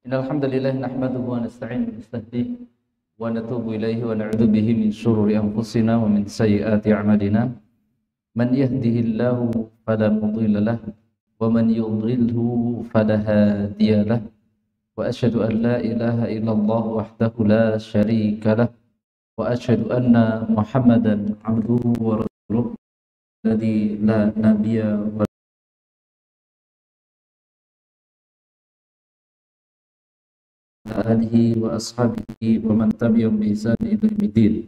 Innal hamdalillah nahmaduhu wa nasta'inuhu wa nastahdihi wa natubu ilaihi wa na'udzu bihi min shururi anfusina wa min sayyiati a'malina. Man yahdihillahu fala mudilla lahu wa man yudlilhu fala hadiya lahu. Wa asyhadu an la ilaha illallah wahdahu la syarika lahu wa asyhadu anna Muhammadan abduhu wa rasuluh alladzi la nabiyya wa alihi wa ashabihi wa man tabi'ahum bi ihsan ila yaumiddin.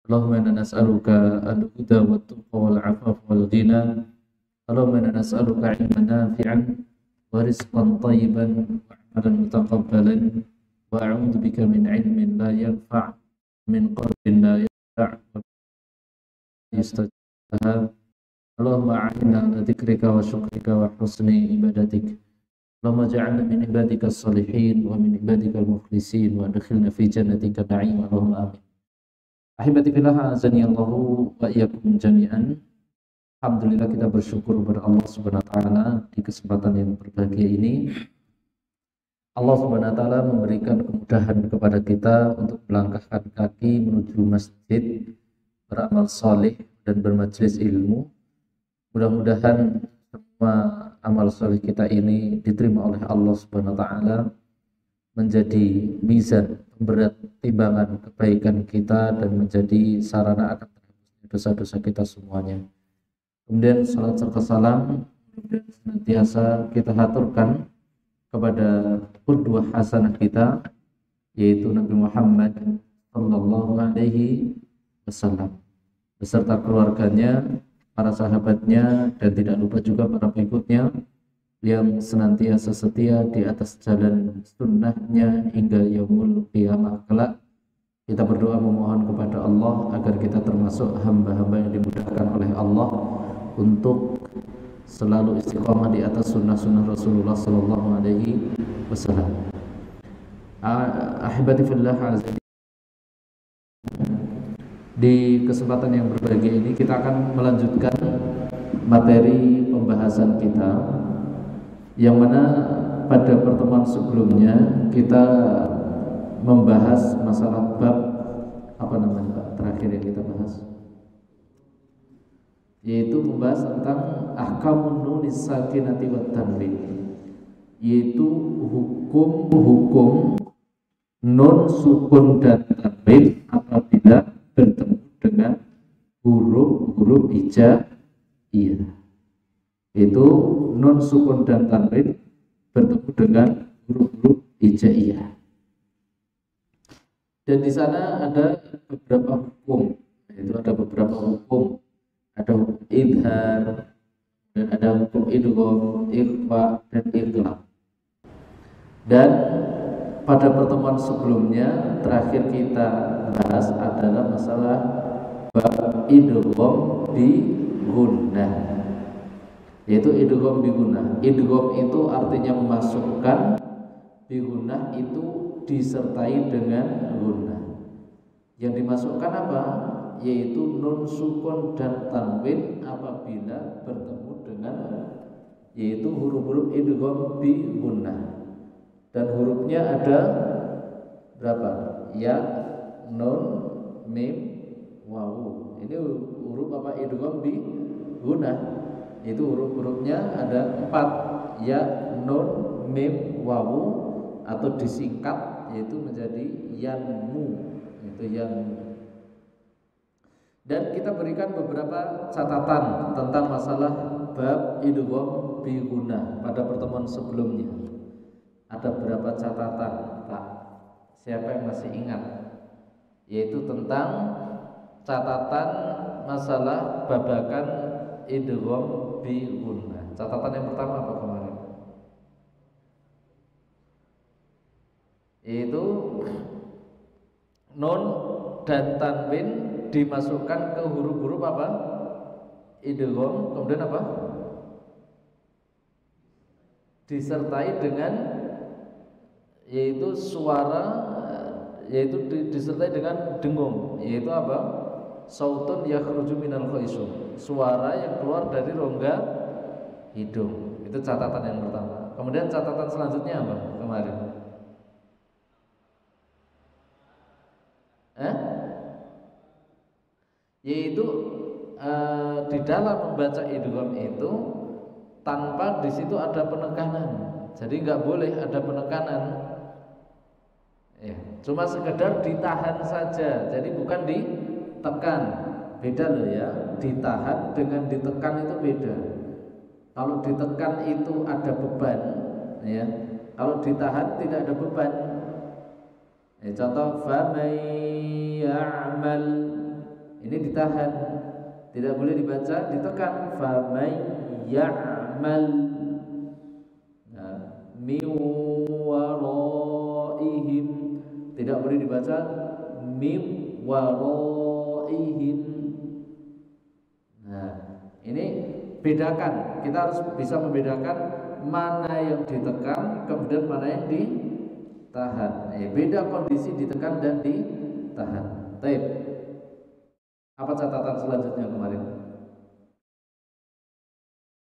Allahumma inna nas'aluka al-huda wat tuqa wal 'afafa wal ghina. Allahumma inna nas'aluka 'ilman nafi'an wa rizqan thayyiban wa 'amalan mutaqabbalan wa a'udzu bika min 'ilmin la yanfa' min qalbin la yarfa' wa yustajab. Allahumma a'inna ala dzikrika wa syukrika wa husni ibadatik. Allahumma ja'alna min ibadika as-salihin wa min ibadika al-mukhlisin wa adkhilna fi jannatika na'im. Allahumma amin. Ahibati fillah, azani Allahu wa iyyakum jami'an. Alhamdulillah, kita bersyukur kepada Allah Subhanahu wa taala di kesempatan yang berbahagia ini. Allah Subhanahu wa taala memberikan kemudahan kepada kita untuk melangkahkan kaki menuju masjid, beramal saleh dan bermajlis ilmu. Mudah-mudahan semua amal soleh kita ini diterima oleh Allah Subhanahu wa taala, menjadi mizan pemberat timbangan kebaikan kita dan menjadi sarana akan terhapusnya dosa-dosa kita semuanya. Kemudian salat serta salam senantiasa kita haturkan kepada qudwah hasanah kita, yaitu Nabi Muhammad sallallahu alaihi wasallam beserta keluarganya, para sahabatnya, dan tidak lupa juga para pengikutnya yang senantiasa setia di atas jalan sunnahnya hingga yaumul qiyamah kelak. Kita berdoa memohon kepada Allah agar kita termasuk hamba-hamba yang dimudahkan oleh Allah untuk selalu istiqamah di atas sunnah-sunnah Rasulullah sallallahu alaihi wasallam. Ahibati fillah, di kesempatan yang berbahagia ini kita akan melanjutkan materi pembahasan kita, yang mana pada pertemuan sebelumnya kita membahas masalah bab terakhir yang kita bahas, yaitu membahas tentang ahkamun nunis sakinati wat tanwin, yaitu hukum-hukum nun sukun dan tanwin apabila bertemu dengan huruf-huruf hijaiyah. Itu nun sukun dan tanwin bertemu dengan huruf-huruf hijaiyah. Dan di sana ada beberapa hukum, yaitu ada beberapa hukum. Ada hukum idhar, dan ada hukum idgham, ikhfa, dan idgham. Dan pada pertemuan sebelumnya terakhir kita bahas adalah masalah bab idgham bi gunnah, yaitu idgham bi gunnah. Idgham itu artinya memasukkan, bi gunnah itu disertai dengan gunnah. Yang dimasukkan apa? Yaitu nun sukun dan tanwin apabila bertemu dengan, yaitu huruf-huruf idgham bi gunnah. Dan hurufnya ada berapa? Ya, nun, mim, wawu. Ini huruf apa? Idgham bi gunnah. Itu huruf-hurufnya ada 4. Ya, nun, mim, wawu, atau disingkat yaitu menjadi yanmu. Itu yanmu. Dan kita berikan beberapa catatan tentang masalah bab idgham bi gunnah pada pertemuan sebelumnya. Ada beberapa catatan, Pak? Siapa yang masih ingat? Yaitu tentang catatan masalah babakan idgham bi gunnah. Catatan yang pertama apa kemarin? Yaitu nun dan tanwin dimasukkan ke huruf-huruf apa? Idgham, kemudian apa? Disertai dengan, yaitu suara, yaitu disertai dengan dengung, yaitu apa? Sautun yakhruju minal khaisum, suara yang keluar dari rongga hidung. Itu catatan yang pertama. Kemudian catatan selanjutnya apa kemarin? Eh? Yaitu di dalam membaca idgham itu tanpa di situ ada penekanan. Jadi nggak boleh ada penekanan. Ya, cuma sekedar ditahan saja. Jadi bukan ditekan. Beda loh ya. Ditahan dengan ditekan itu beda. Kalau ditekan itu ada beban, ya. Kalau ditahan tidak ada beban. Ya, contoh faman ya'mal, ini ditahan, tidak boleh dibaca ditekan. Faman ya'mal, nah, min waraihim, tidak boleh dibaca min waraihim. Nah, ini bedakan. Kita harus bisa membedakan mana yang ditekan, kemudian mana yang ditahan. Beda kondisi ditekan dan ditahan. Baik. Apa catatan selanjutnya kemarin?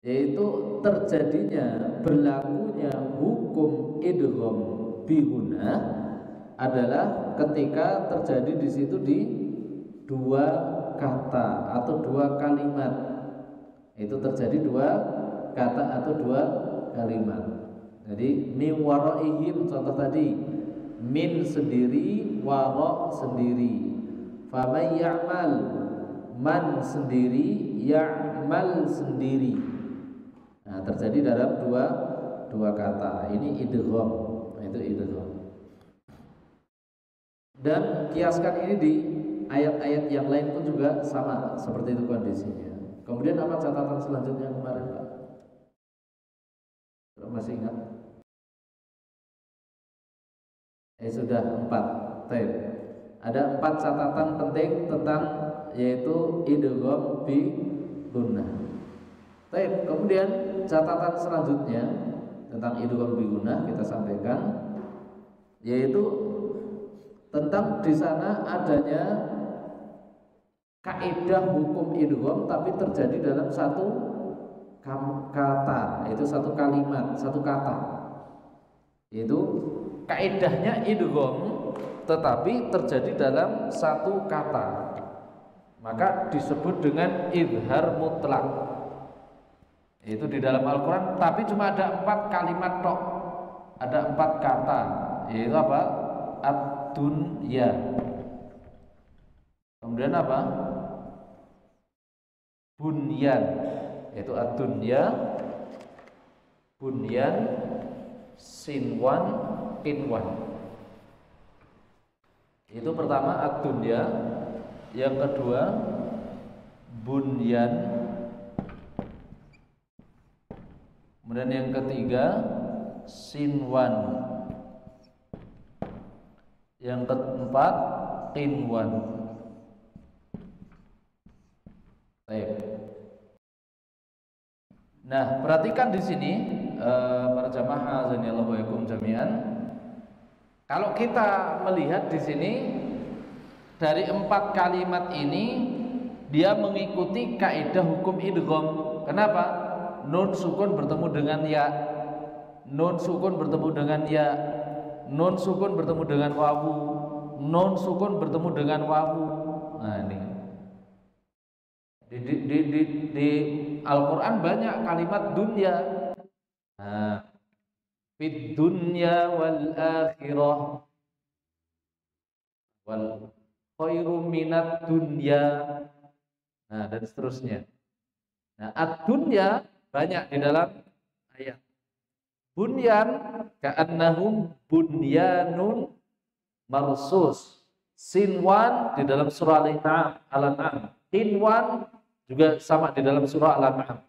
Yaitu terjadinya berlakunya hukum idgham bi gunnah adalah ketika terjadi di situ di dua kata atau dua kalimat. Itu terjadi dua kata atau dua kalimat. Jadi min waraihim, contoh tadi, min sendiri, wara sendiri. Faman ya'mal, man sendiri, ya'mal sendiri. Nah, terjadi dalam dua kata. Ini idgham, itu idgham. Dan kiaskan ini di ayat-ayat yang lain pun juga sama seperti itu kondisinya. Kemudian apa catatan selanjutnya kemarin, Pak? Masih ingat? Sudah 4. Baik. Ada 4 catatan penting tentang yaitu idgham bi gunnah. Baik. Kemudian catatan selanjutnya tentang idgham bi gunnah kita sampaikan, yaitu tentang di sana adanya kaidah hukum idgham tapi terjadi dalam satu kata, itu satu kalimat, satu kata. Itu kaidahnya idgham tetapi terjadi dalam satu kata. Maka disebut dengan izhar mutlak. Itu di dalam Al-Qur'an, tapi cuma ada 4 kalimat tok. Ada 4 kata. Yaitu apa? Ad-dunya. Kemudian apa? Bunyan, yaitu ad-dunya, bunyan, sinwan, qinwan. Itu pertama ad-dunya, yang kedua bunyan, kemudian yang ketiga sinwan, yang keempat qinwan. Baik. Nah, perhatikan di sini para jamaah azanillahu wa yakum jami'an. Kalau kita melihat di sini dari 4 kalimat ini dia mengikuti kaidah hukum idgham. Kenapa? Nun sukun bertemu dengan ya. Nun sukun bertemu dengan ya. Nun sukun bertemu dengan wawu. Nun sukun bertemu dengan wawu. Nah, ini di Al-Quran banyak kalimat dunya. Nah, fid dunya wal akhirah wal khairu minat dunya. Nah, dan seterusnya. Nah, ad-dunya banyak di dalam ayat. Bunyan ka'annahum bunyanun marsus. Sinwan di dalam surah Al-An'am. Qinwan juga sama di dalam surah Al-An'am.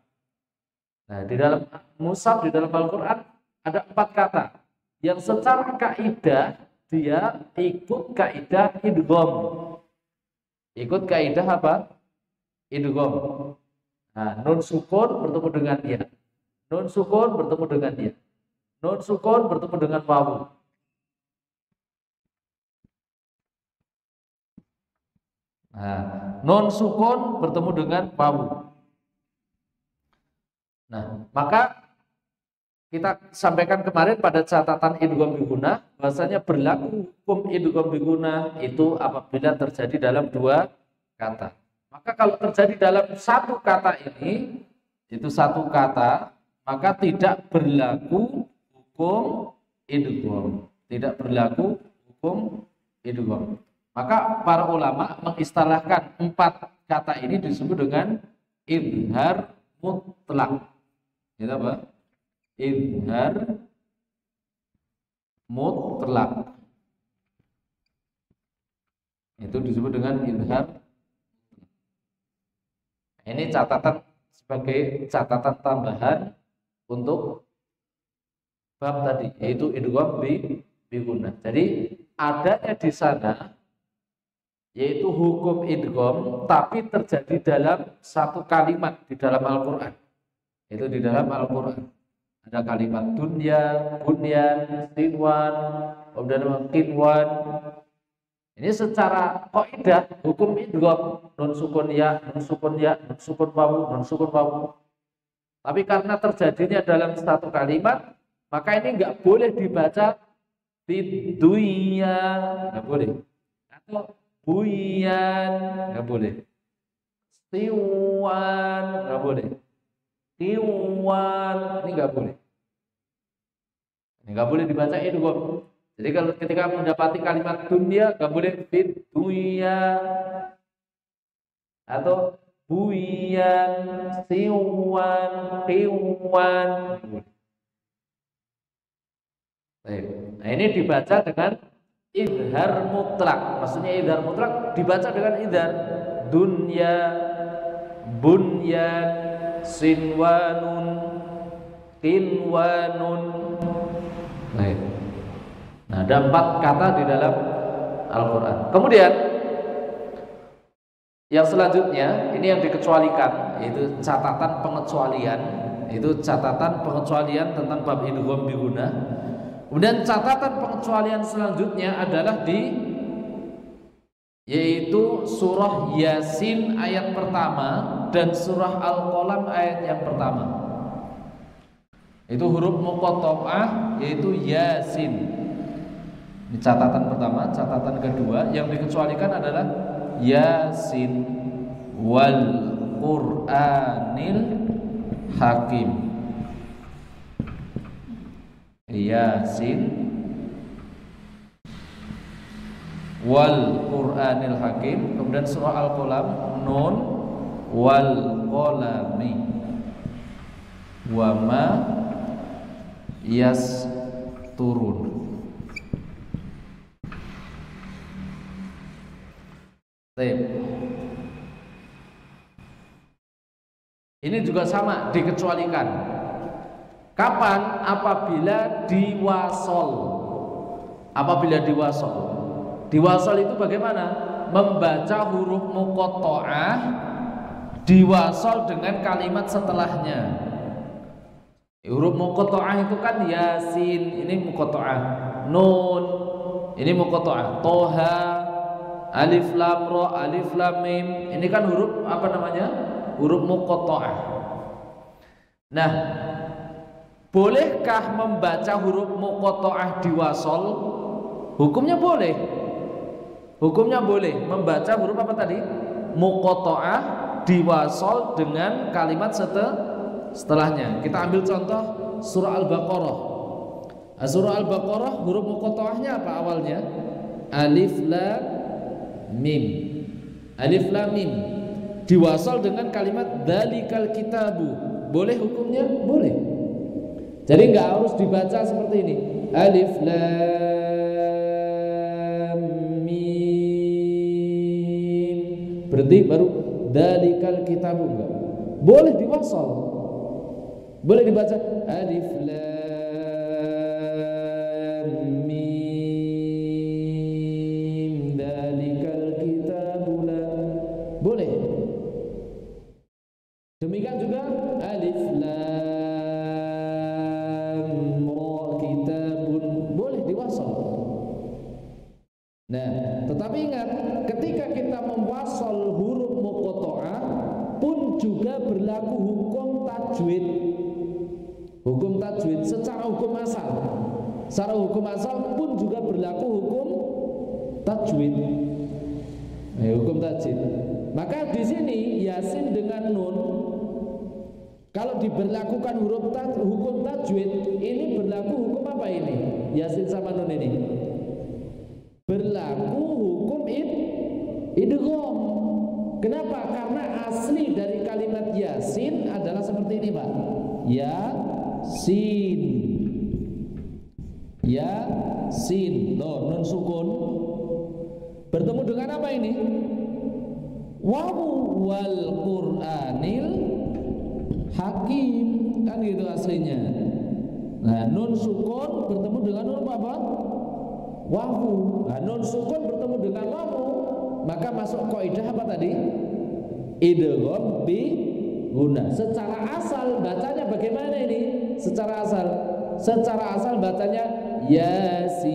Nah, di dalam mushaf, di dalam Al-Quran ada 4 kata yang secara kaidah dia ikut kaidah idgham. Ikut kaidah apa? Idgham. Nah, nun sukun bertemu dengan ya. Nun sukun bertemu dengan ya. Nun sukun bertemu dengan wawu. Nah, nun sukun bertemu dengan wawu. Nah, maka kita sampaikan kemarin pada catatan idgham bi gunnah bahwasanya berlaku hukum idgham bi gunnah itu apabila terjadi dalam dua kata. Maka kalau terjadi dalam satu kata ini, itu satu kata, maka tidak berlaku hukum idgham. Tidak berlaku hukum idgham. Maka para ulama mengistilahkan 4 kata ini disebut dengan izhar mutlak. Itu apa? Izhar mutlak. Itu disebut dengan izhar. Ini catatan sebagai catatan tambahan untuk bab tadi, yaitu idgham bi gunnah. Jadi adanya di sana yaitu hukum idgham tapi terjadi dalam satu kalimat di dalam Al-Qur'an. Itu di dalam Al-Qur'an. Ada kalimat dunya, bunyan, sinwan, kemudian kinwan. Ini secara kaidah hukum idgham nun sukun ya, nun sukun ya, nun sukun wawu, nun sukun wawu. Tapi karena terjadinya dalam satu kalimat, maka ini enggak boleh dibaca bidunya, enggak boleh. Atau buyan, enggak boleh. Siwan, enggak boleh. Siwan, ini enggak boleh. Ini enggak boleh dibaca idgham. Jadi kalau ketika mendapati kalimat dunia, enggak boleh bidunya atau buyan, siwan, kiwan. Nah, ini dibaca dengan izhar mutlak. Maksudnya izhar mutlak dibaca dengan izhar dunya, bunyan, sinwanun, kinwanun. Nah, ada 4 kata di dalam Al-Quran. Kemudian yang selanjutnya ini yang dikecualikan, yaitu catatan pengecualian. Itu catatan pengecualian tentang bab idgham bi gunnah. Kemudian catatan pengecualian selanjutnya adalah yaitu surah Yasin ayat pertama dan surah Al-Qalam ayat yang pertama. Itu huruf muqatta'ah yaitu Yasin. Ini catatan pertama. Catatan kedua yang dikecualikan adalah Yasin wal Qur'anil Hakim. Yasin wal Qur'anil Hakim. Kemudian surah Al-Qalam nun wal qalami wa ma yasturun. Ini juga sama dikecualikan. Kapan? Apabila diwasol. Apabila diwasol. Diwasol itu bagaimana? Membaca huruf muqatta'ah diwasol dengan kalimat setelahnya. Huruf muqatta'ah itu kan Yasin, ini muqatta'ah. Nun, ini muqatta'ah. Toha, alif lam ra, alif lam mim. Ini kan huruf apa namanya? Huruf muqatta'ah. Nah, bolehkah membaca huruf muqatta'ah diwasol? Hukumnya boleh. Hukumnya boleh membaca huruf apa tadi? Muqatta'ah diwasol dengan kalimat setelahnya. Kita ambil contoh surah Al-Baqarah. Surah Al-Baqarah huruf muqatta'ahnya apa awalnya? Alif lam mim. Alif lam mim diwasal dengan kalimat dzalikal kitabu. Boleh hukumnya? Boleh. Jadi nggak harus dibaca seperti ini. Alif lam mim. Berarti baru dzalikal kitabu, enggak. Boleh diwasal. Boleh dibaca alif lam mim dzalikal kitabu la. Boleh. Demikian juga alif lam ra kitabun, boleh diwasal. Nah, tetapi ingat ketika kita mewasal huruf muqatta'ah pun juga berlaku hukum tajwid. Hukum tajwid secara hukum asal. Secara hukum asal pun juga berlaku hukum tajwid. Hukum tajwid. Maka di sini Yasin dengan nun kalau diberlakukan hukum tajwid, ini berlaku hukum apa ini? Yasin sama nun ini berlaku hukum idgham. Kenapa? Karena asli dari kalimat Yasin adalah seperti ini, Pak. Yasin. Yasin. Loh, nun sukun bertemu dengan apa ini? Wawu wal Qur'anil Hakim, kan gitu aslinya. Nah, nun sukun bertemu dengan nun apa? Wawu. Nah, nun sukun bertemu dengan wawu, maka masuk kaidah apa tadi? Idgham bi guna. Secara asal bacanya bagaimana ini? Secara asal bacanya Yasin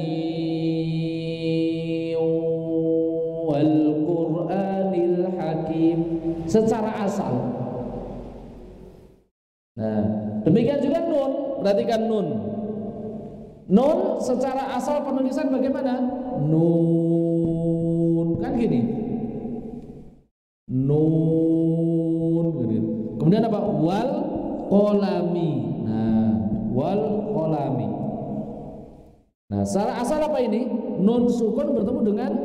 wal Qur'anil Hakim. Secara asal. Nah, demikian juga nun. Perhatikan nun. Nun secara asal penulisan bagaimana? Nun, kan gini. Nun, gitu. Kemudian apa? Wal qalami. Nah, wal qalami. Nah, secara asal apa ini? Nun sukun bertemu dengan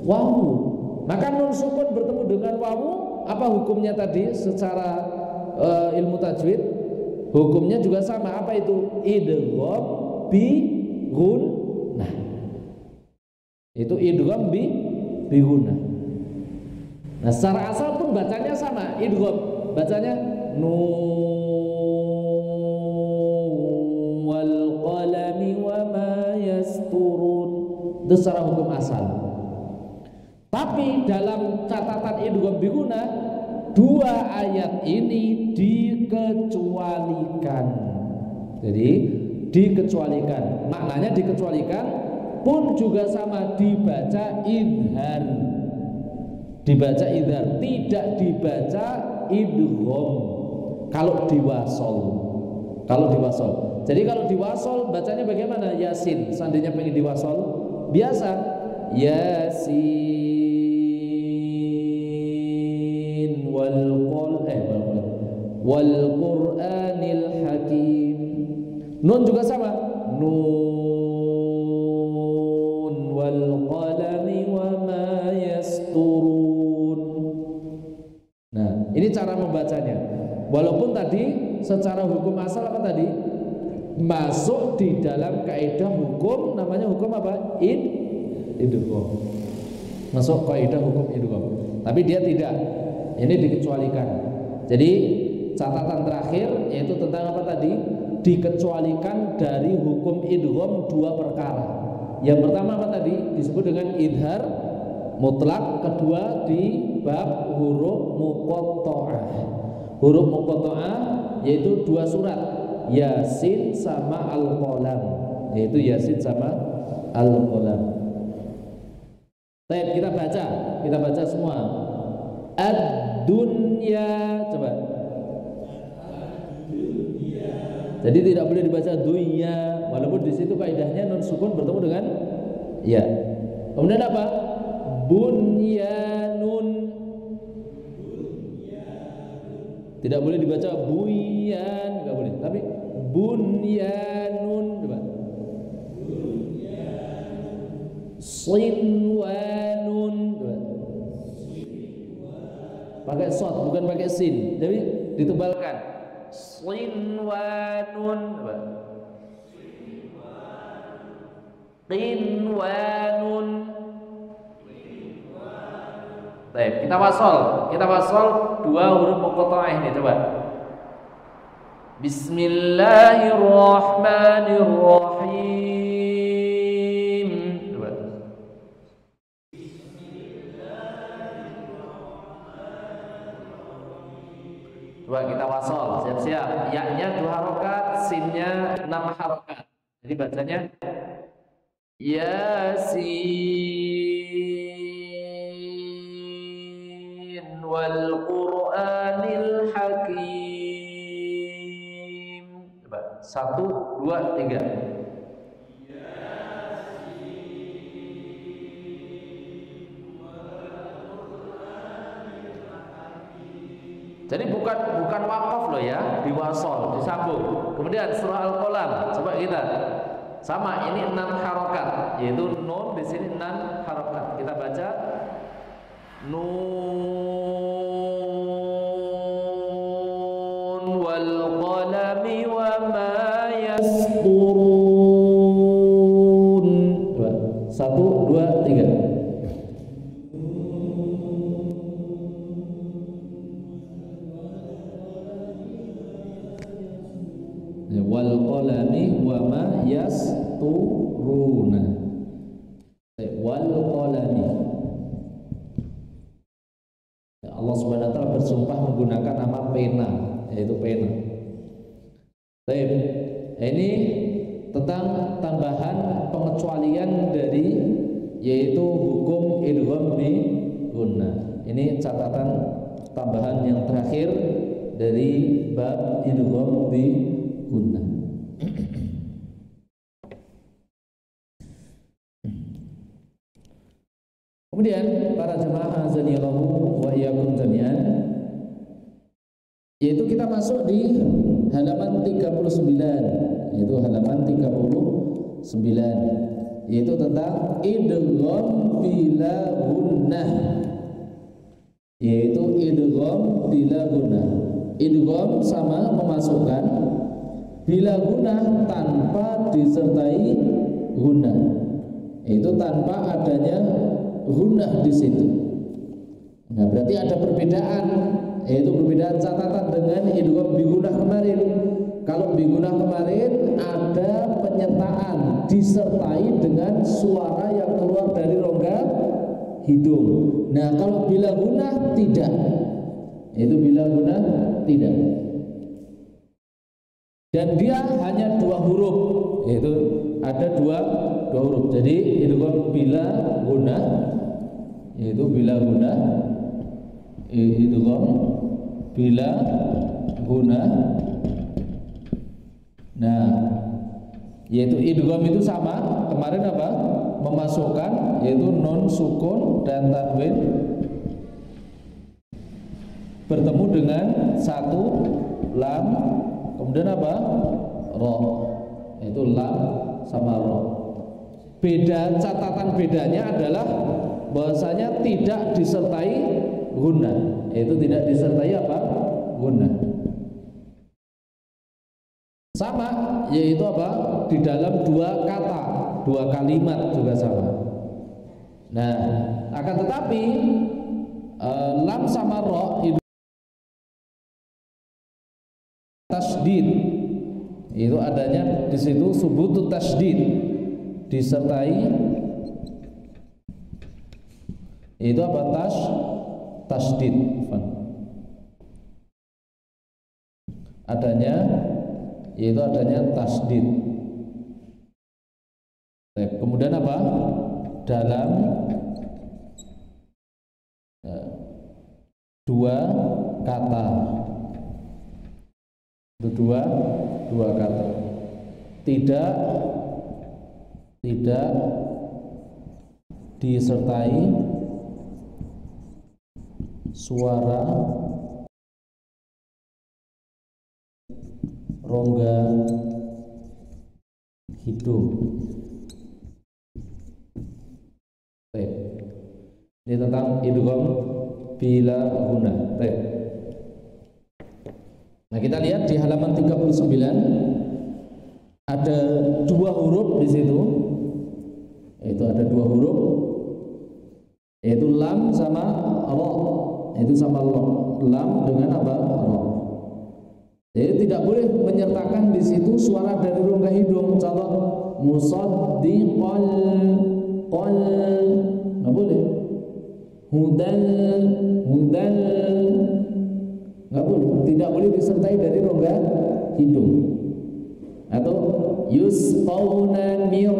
wawu. Maka nun sukun bertemu dengan wawu, apa hukumnya tadi secara ilmu tajwid? Hukumnya juga sama. Apa itu? Idgham bi gunnah. Itu idgham bi gunnah. Nah, secara asal pun bacanya sama, idgham. Bacanya nun wal qalami wa ma yasturun. Itu secara hukum asal. Tapi dalam catatan idgham bi gunnah, dua ayat ini dikecualikan. Jadi dikecualikan. Maknanya dikecualikan pun juga sama, dibaca idhar. Dibaca idhar, tidak dibaca idgham kalau diwasol. Jadi kalau diwasol bacanya bagaimana? Yasin. Seandainya pengen diwasol, biasa Yasin wal Qur'anil Hakim. Nun juga sama. Nun wal qalami wa ma yasturun. Nah, ini cara membacanya. Walaupun tadi secara hukum asal apa tadi? Masuk di dalam kaidah hukum, namanya hukum apa? Idgham. Masuk kaidah hukum idgham. Tapi dia tidak. Ini dikecualikan. Jadi catatan terakhir yaitu tentang apa tadi? Dikecualikan dari hukum idgham dua perkara. Yang pertama apa tadi? Disebut dengan idhar mutlak. Kedua di bab huruf muqatta'ah. Huruf muqatta'ah yaitu dua surat, Yasin sama Al-Qalam. Yaitu Yasin sama Al-Qalam. Baik, kita baca semua. Ad-dunya, coba. Jadi tidak boleh dibaca dunya, walaupun di situ kaidahnya nun sukun bertemu dengan ya. Kemudian apa? Bunyanun. Tidak boleh dibaca buyan, enggak boleh. Tapi bunyanun, coba. Sinwanun, coba. Pakai shot, bukan pakai sin. Jadi ditebalkan. Sinwanun, coba. Qinwanun. Baik, kita wasol dua huruf muqatta'ah ini, coba. Bismillahirrahmanirrahim. Coba. Coba kita wasol, siap-siap. Ya-nya 2 harokat, sinnya 6 harokat. Jadi bacanya Yasin wal Qur'anil Hakim. Coba 1, 2, 3. Jadi bukan wakaf loh ya, diwasol, disambung. Kemudian surah Al-Qalam, coba kita sama, ini 6 harokat, yaitu nun di sini 6 harokat. Kita baca nun wal qalami wa ma yasturun. Coba 1, 2, 3. Wal qalami wa ma yasturuna. Wal qalami. Allah Subhanahu wa taala bersumpah menggunakan nama pena, yaitu pena. Baik. Ini tentang tambahan pengecualian dari yaitu hukum idgham bi gunnah. Ini catatan tambahan yang terakhir dari bab idgham bi gunnah. Kemudian para jemaah azanillahu wa iyyakum jami'an, yaitu kita masuk di halaman 39, yaitu halaman 39, yaitu tentang idgham bila gunnah, yaitu idgham bila gunnah. Idgham sama memasukkan, bila gunnah tanpa disertai gunnah, itu tanpa adanya gunnah di situ. Nah, berarti ada perbedaan, yaitu perbedaan catatan dengan idgham bi gunnah kemarin. Kalau bi gunnah kemarin ada penyertaan disertai dengan suara yang keluar dari rongga hidung. Nah, kalau bila gunnah tidak. Itu bila gunnah tidak. Dan dia hanya 2 huruf, yaitu ada dua huruf. Jadi idgham bila gunnah, yaitu bila gunnah, idgham bila gunnah. Nah, yaitu idgham itu sama kemarin apa? Memasukkan, yaitu nun sukun dan tanwin bertemu dengan 1 lam, kemudian apa? Ro, yaitu lam sama ro. Beda, catatan bedanya adalah bahwasanya tidak disertai gunnah, yaitu tidak disertai apa? Gunnah. Sama, yaitu apa? Di dalam 2 kata, 2 kalimat juga sama. Nah, akan tetapi lam sama ro itu tasdid, itu adanya di situ subutut tasdid, disertai itu apa? Tasdid adanya, yaitu adanya tasdid. Kemudian apa? Dalam 2 kata, itu dua kata, tidak disertai suara rongga hidung. Ini tentang idgham bila gunnah. Nah, kita lihat di halaman 39 ada 2 huruf di situ. Yaitu ada 2 huruf, yaitu lam sama ro. Itu sama lam dengan apa? Ro. Jadi tidak boleh menyertakan di situ suara dari rongga hidung. Contoh musaddiqal qal, nggak boleh. Hudal nggak boleh, tidak boleh disertai dari rongga hidung. Atau yusqawna mir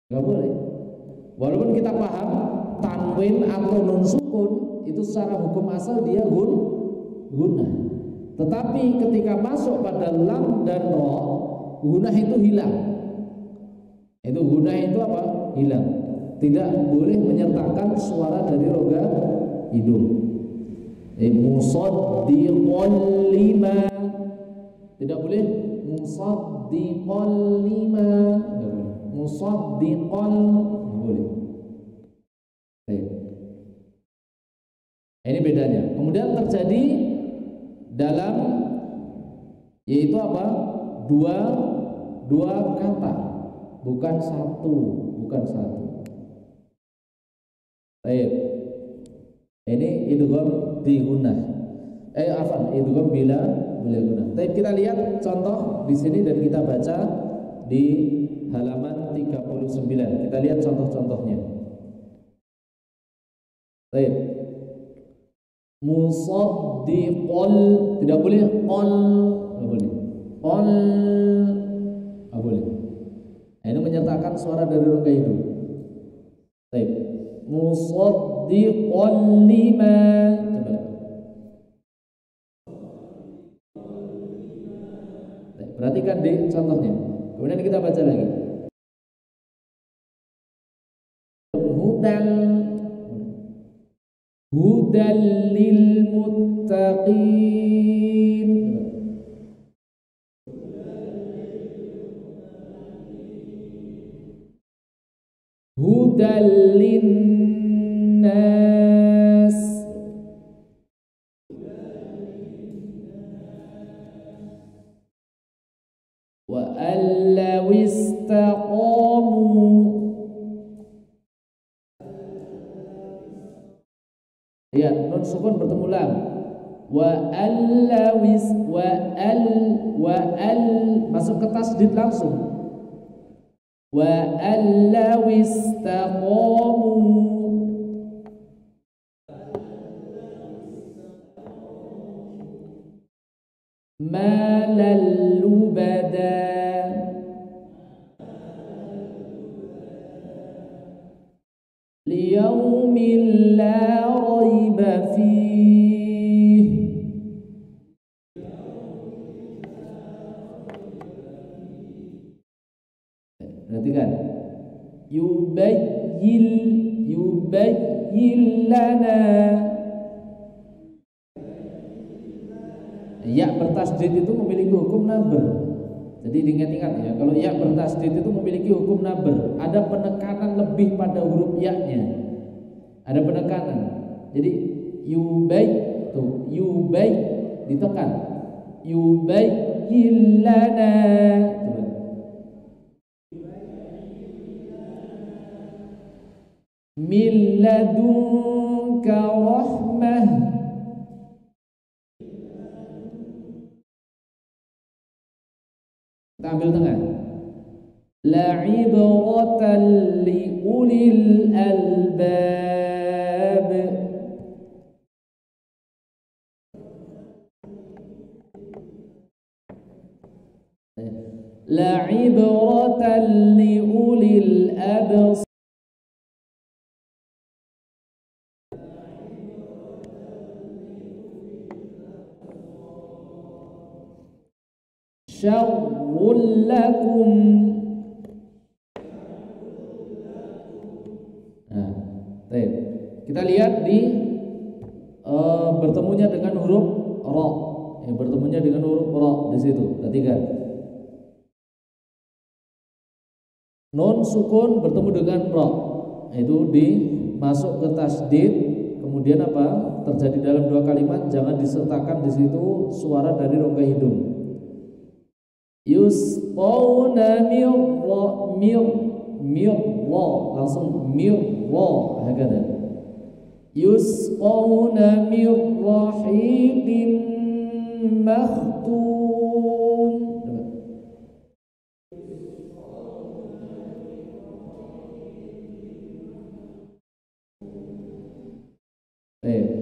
nggak boleh. Walaupun kita paham tanwin atau nun sukun itu secara hukum asal dia gunnah, Tetapi ketika masuk pada lam dan ro, gunah itu hilang. Itu gunah itu apa? Hilang. Tidak boleh menyertakan suara dari rongga hidung. Musaddiqan lima. Tidak boleh musaddiqan lima. Musaddiqan boleh. Baik. Ini bedanya. Kemudian terjadi dalam yaitu apa? Dua kata, bukan satu. Baik. Ini idgham bi gunnah. Idgham bila gunnah. Baik, kita lihat contoh di sini dan kita baca di halaman 39. Kita lihat contoh-contohnya. Baik. Musaddiqal, tidak boleh qal, tidak boleh. Qal, tidak boleh. Nah, ini menyertakan suara dari rongga hidung. Baik. Musaddiqan lima. Coba. Baik, perhatikan di contohnya. Kemudian kita baca lagi. Hudan lil muttaqin. Hudan lin nas. Wa allaw istaqamu. Lihat, nun sukun bertemu lam. Wa allawis wa al masuk ke tasdid langsung. Wa allawis taqamu. Malal lubada. Liyaumil la raiba fih. Perhatikan. Yubayyin lana. Ya bertasdid itu memiliki hukum naber. Jadi diingat-ingat ya, kalau ya bertasdid itu memiliki hukum naber. Ada penekanan lebih pada huruf ya-nya. Ada penekanan. Jadi yubay ditekan. Yubayyin lana. Coba. Min ladunka rahmah. Kita ambil tengah. La'ibratan li ulil albab. La'ibratan li ulil absar. Syarrul lakum. Nah, baik. Kita lihat di bertemunya dengan huruf ra. Bertemunya dengan huruf ra di situ. Perhatikan. Nun sukun bertemu dengan ra. Itu masuk ke tasdid. Kemudian apa? Terjadi dalam dua kalimat, jangan disertakan di situ suara dari rongga hidung. Yusqawna mirra langsung mirra hakada. Yusqawna mirrahiqin makhtum.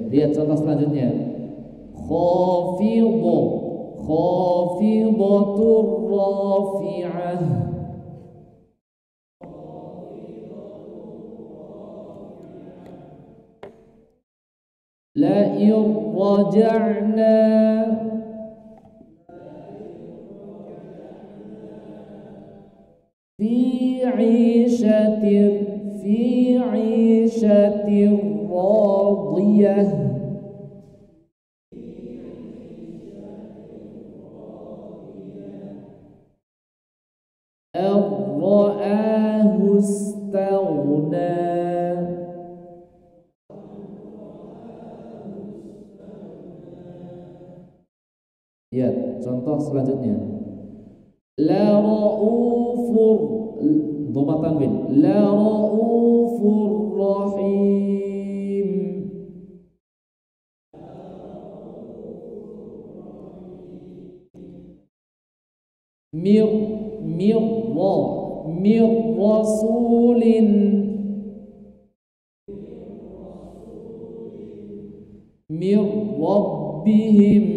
Lihat contoh selanjutnya. Khafidatur rafi'ah. La irraja'na. fi 'ishatir radiyah ar-ra'ahu istaghna. Ya, contoh selanjutnya. La ra'ufur dhamma tanwin. La ra'ufur rahim. Mir rasulin mir rabbihim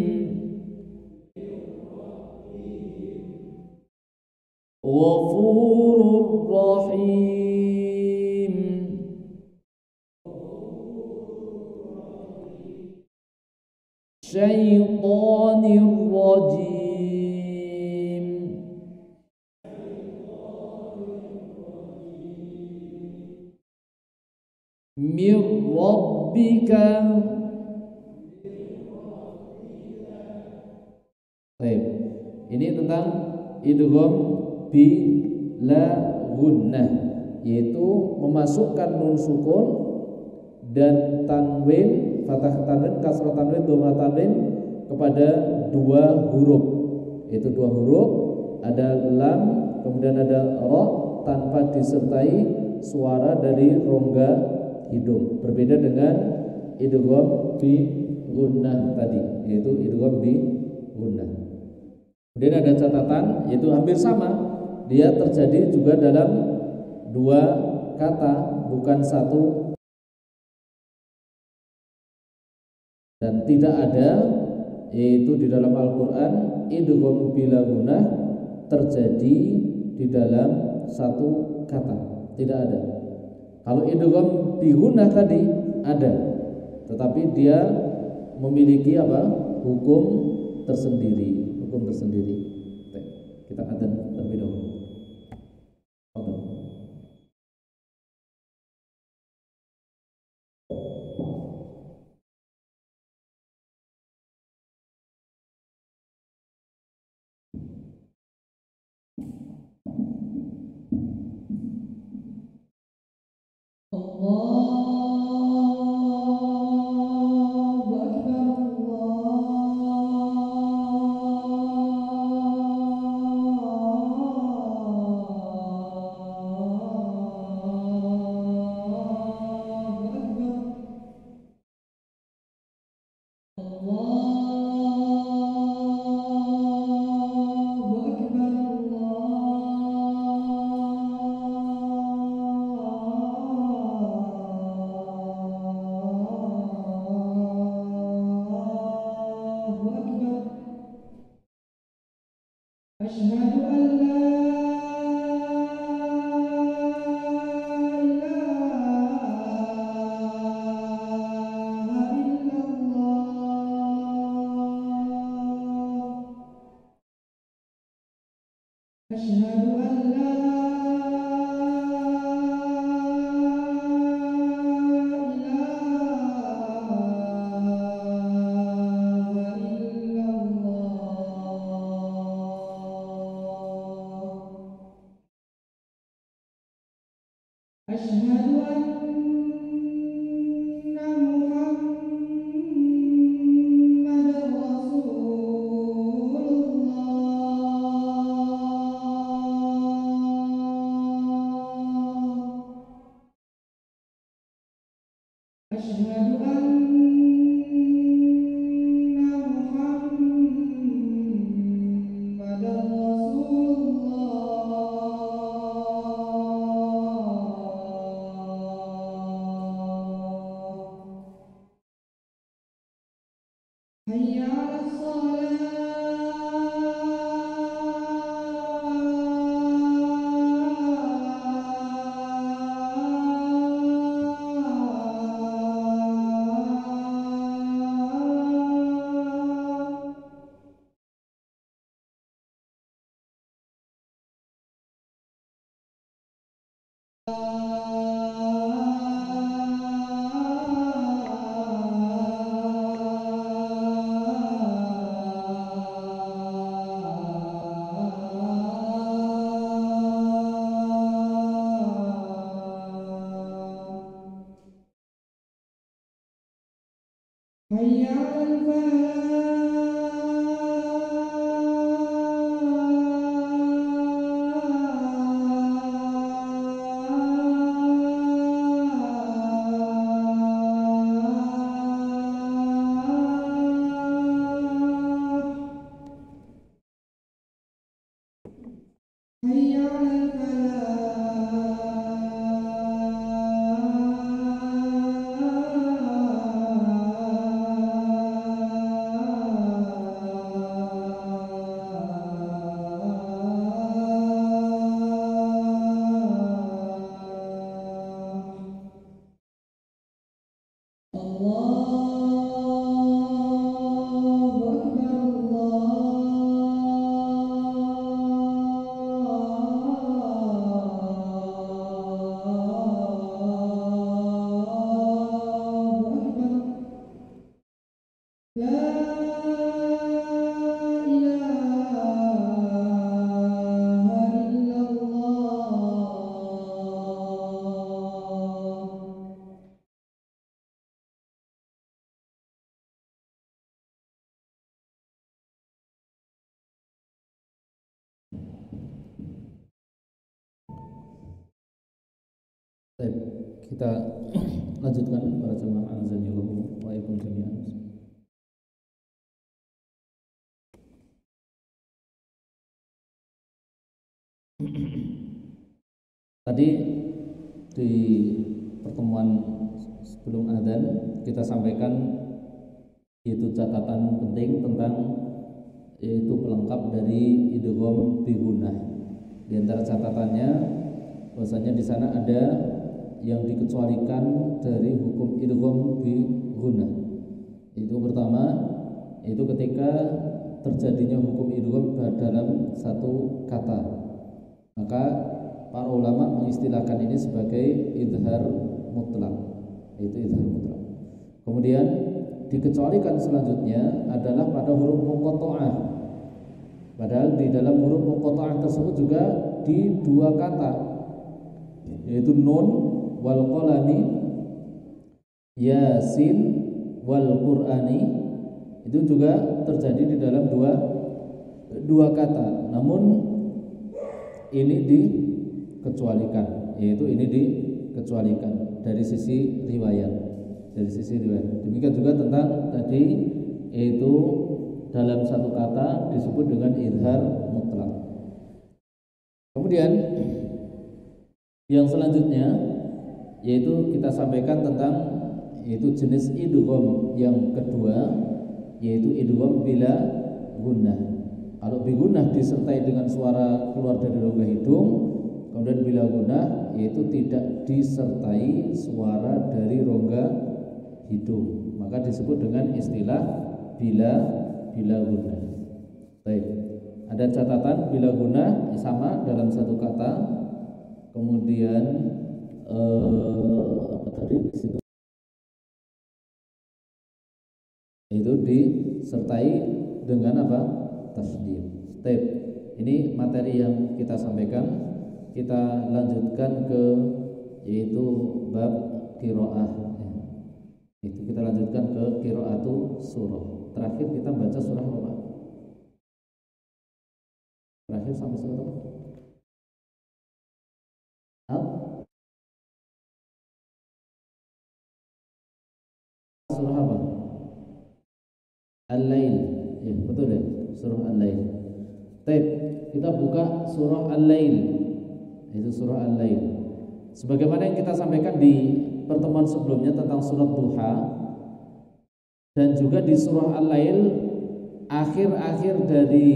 ghafurur rahim. Syaitanir rajim. Mir rabbika. Baik. Ini tentang idgham bila gunnah, yaitu memasukkan nun sukun dan tanwin, fathah tanwin, kasrah tanwin, dhamma tanwin kepada dua huruf. Itu dua huruf, ada lam, kemudian ada ra, tanpa disertai suara dari rongga hidung. Berbeda dengan idgham bi gunnah tadi, yaitu idgham bi gunnah. Kemudian ada catatan, yaitu hampir sama, dia terjadi juga dalam dua kata, bukan satu, dan tidak ada, yaitu di dalam Al-Quran idgham bila gunnah terjadi di dalam satu kata, tidak ada. Kalau idgham bi gunnah tadi ada, tetapi dia memiliki apa? Hukum tersendiri. Kita adzan terlebih dahulu. Baik, kita lanjutkan para jemaah azanillahu wa iyyakum jami'an. Tadi di pertemuan sebelum adzan kita sampaikan yaitu catatan penting tentang yaitu pelengkap dari idgham bi gunnah. Di antara catatannya bahwasanya di sana ada yang dikecualikan dari hukum idgham bi gunnah. Itu pertama, itu ketika terjadinya hukum idgham dalam satu kata. Maka para ulama mengistilahkan ini sebagai idhar mutlak. Itu idhar mutlak. Kemudian dikecualikan selanjutnya adalah pada huruf muqatta'ah. Padahal di dalam huruf muqatta'ah tersebut juga di dua kata, yaitu nun wal qalami, yasin wal qur'ani, itu juga terjadi di dalam dua kata. Namun ini dikecualikan, yaitu ini dikecualikan dari sisi riwayat. Demikian juga tentang tadi, yaitu dalam satu kata disebut dengan idhar mutlak. Kemudian yang selanjutnya yaitu kita sampaikan tentang yaitu jenis idgham yang kedua, yaitu idgham bila gunnah. Kalau bi gunnah disertai dengan suara keluar dari rongga hidung, kemudian bila gunnah yaitu tidak disertai suara dari rongga hidung, maka disebut dengan istilah bila gunnah. Baik, ada catatan bila gunnah sama dalam satu kata. Kemudian apa tadi di situ? Itu disertai dengan apa? Tasydid. Baik, ini materi yang kita sampaikan. Kita lanjutkan ke yaitu bab qiraah. Itu kita lanjutkan ke qiraatu surah. Terakhir kita baca surah apa? Terakhir sampai surah apa? Surah apa? Al-Lail. Ya, betul ya, surah Al-Lail. Baik, kita buka surah Al-Lail. Itu surah Al-Lail. Sebagaimana yang kita sampaikan di pertemuan sebelumnya tentang surat Duha, dan juga di surah Al-Lail, akhir-akhir dari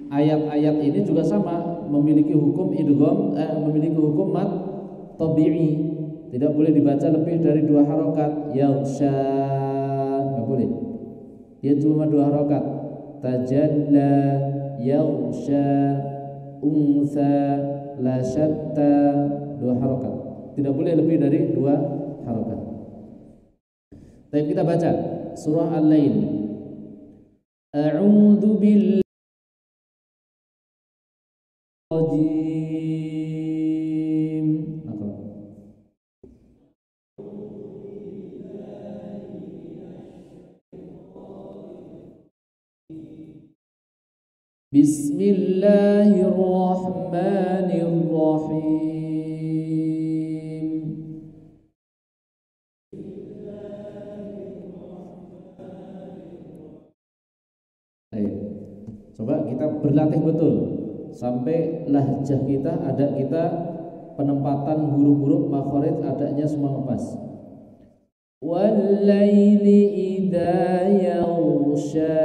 ayat-ayat ini juga sama, memiliki hukum idgham, memiliki hukum mad tabi'i. Tidak boleh dibaca lebih dari 2 harokat. Yaghsha, nggak boleh. Dia cuma 2 harokat. Tajalla, yaghsha, unsa, la syatta, 2 harokat. Tidak boleh lebih dari 2 harokat. Baik, kita baca surah Al-Lail. A'udzu billahi rajim. Bismillahirrahmanirrahim. Ayo, coba kita berlatih betul sampai lahjah kita ada, kita penempatan huruf-huruf makhraj adanya semua pas. Wal-laili idza yaghsha,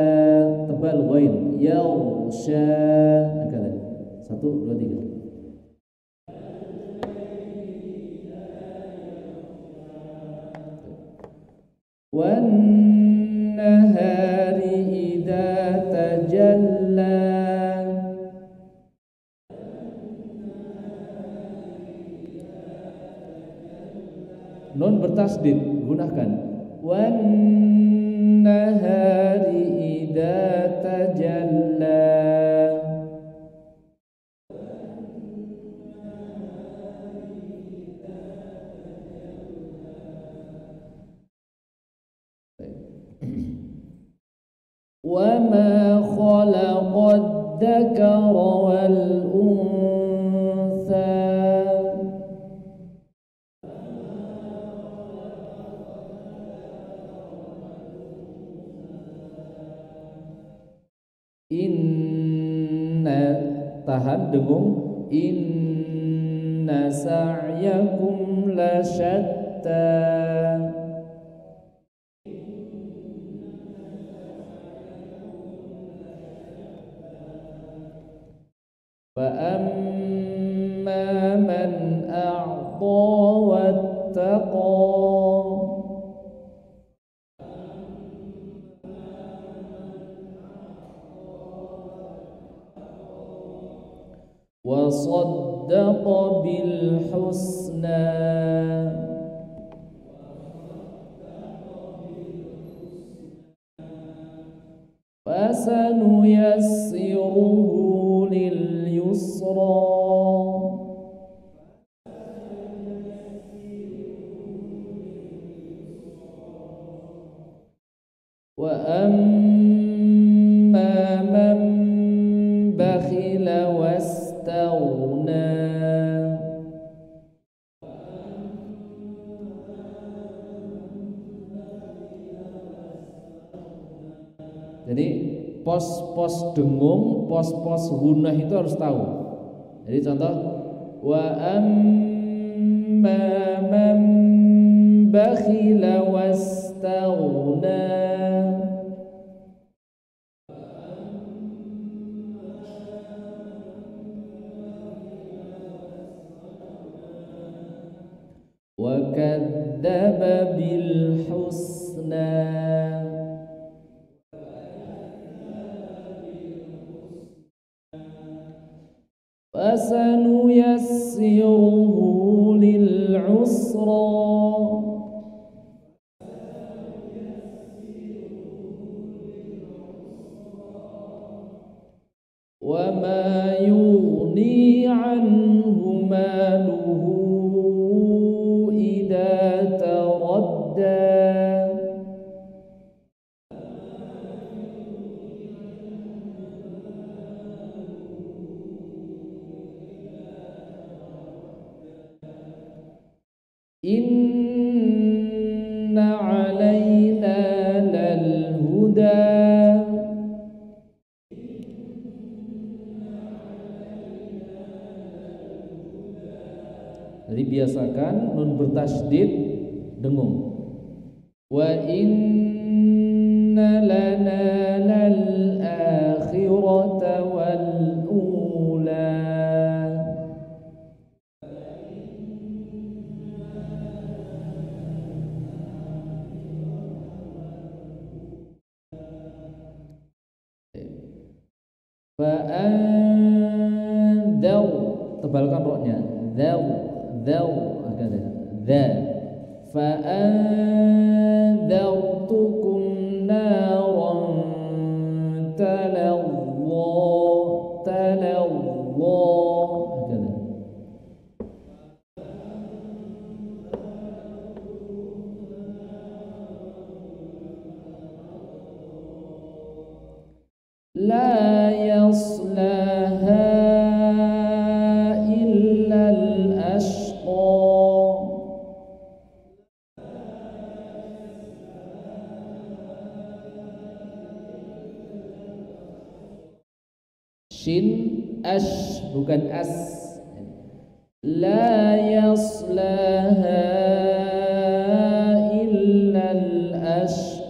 tebal ghain, yaghsha. Ada 1 2 3. Wan-nahari idza tajalla. Nun bertasdid, gunakan. Wan nahari idza tajalla. Wa ma khalaqad dzakara wal untha. Inna, tahan dengung, inna sa'yakum la syatta. Fa amma man a'ta wattaqa. Wa saddaqa bil husna. Fasanuyassiruhu lil yusra. Wa amma man bakhila wastaghna. Jadi pos-pos dengung, pos-pos gunah itu harus tahu. Jadi contoh, wa amma man bakhila wastaghna. Wa kadzdzaba bil husna. Fasanuyassiruhu lil usra. Wa ma yughni anhu maluhu idza taradda. Inna alaina lal huda. Jadi biasakan nun bertasydid dengung. Wa inna lana lal akhirata wal ula. Fa'andar, tebalkan roknya. Dzal, dzal, ada. Dza. Fa andzartukum naran talazza, talazza, ada. La yaslaha illa al-ashqa. Shin ash bukan as. La yaslaha illa al-ashqa.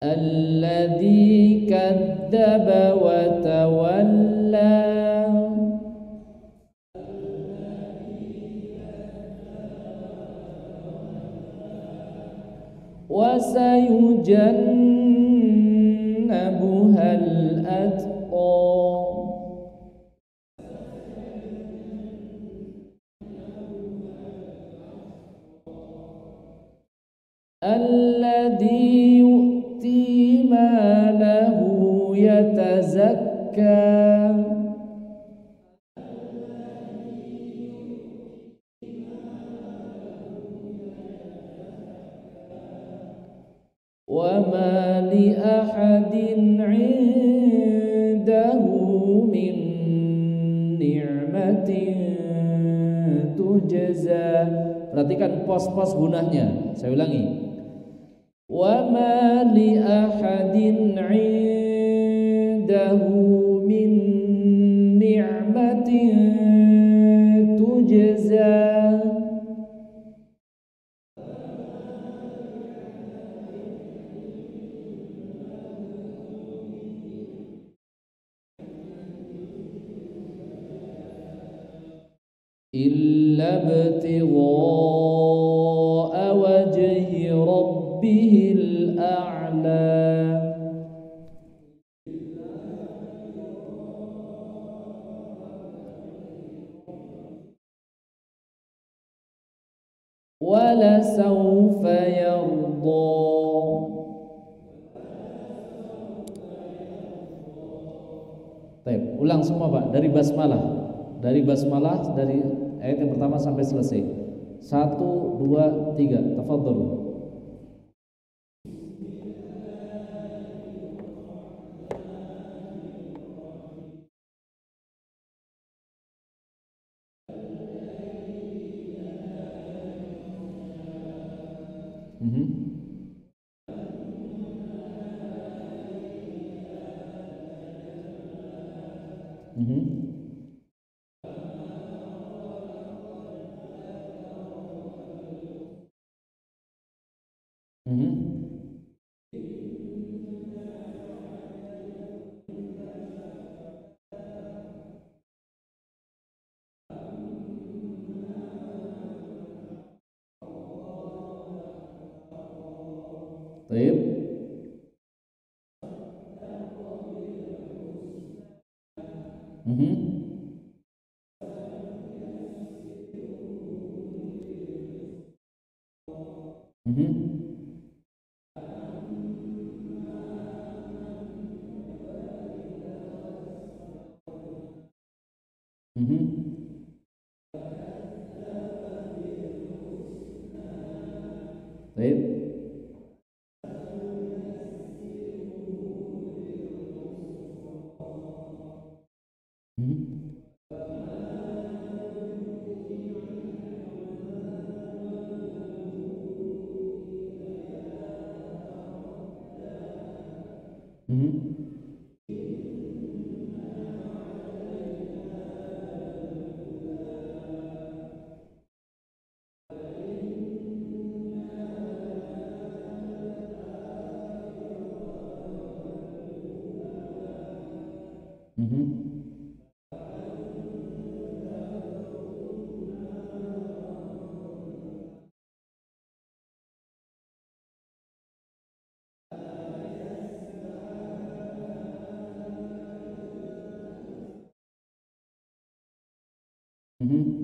Alladzi kadzdzaba wa tawalla. Wa sayujannabuhal atqa. Alladzi yu'ti malahu yatazakka. Wa ma li ahadin 'indahu min ni'matin tujza. Perhatikan pos-pos gunahnya. Saya ulangi. Wa ma li ahadin 'indahu min ni'matin tujza. Illa ibtigha'a wajhi rabbihil a'la. Wala sawfa yarda. Baik, ulang semua Pak dari basmalah. Dari basmalah dari ayat yang pertama sampai selesai. 1, 2, 3. Tafadhalu. Baik. Baik. Mhm.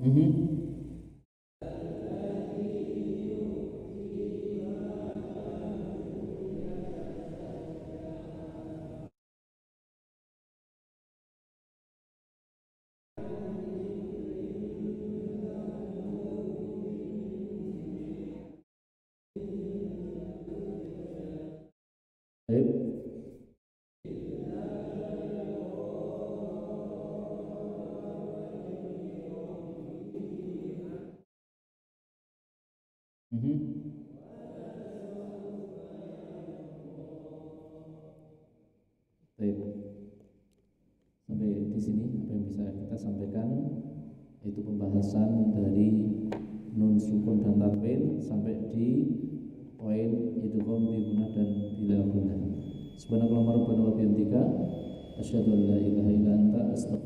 Mhm. Baik. Mhm. Baik. Sampai di sini apa yang bisa kita sampaikan itu pembahasan dari nun sukun dan tanwin sampai di poin idgham bi gunnah dan bila gunnah. Subhanakallahumma rabbana wa bihamdika asyhadu an la ilaha illa anta astaghfiruka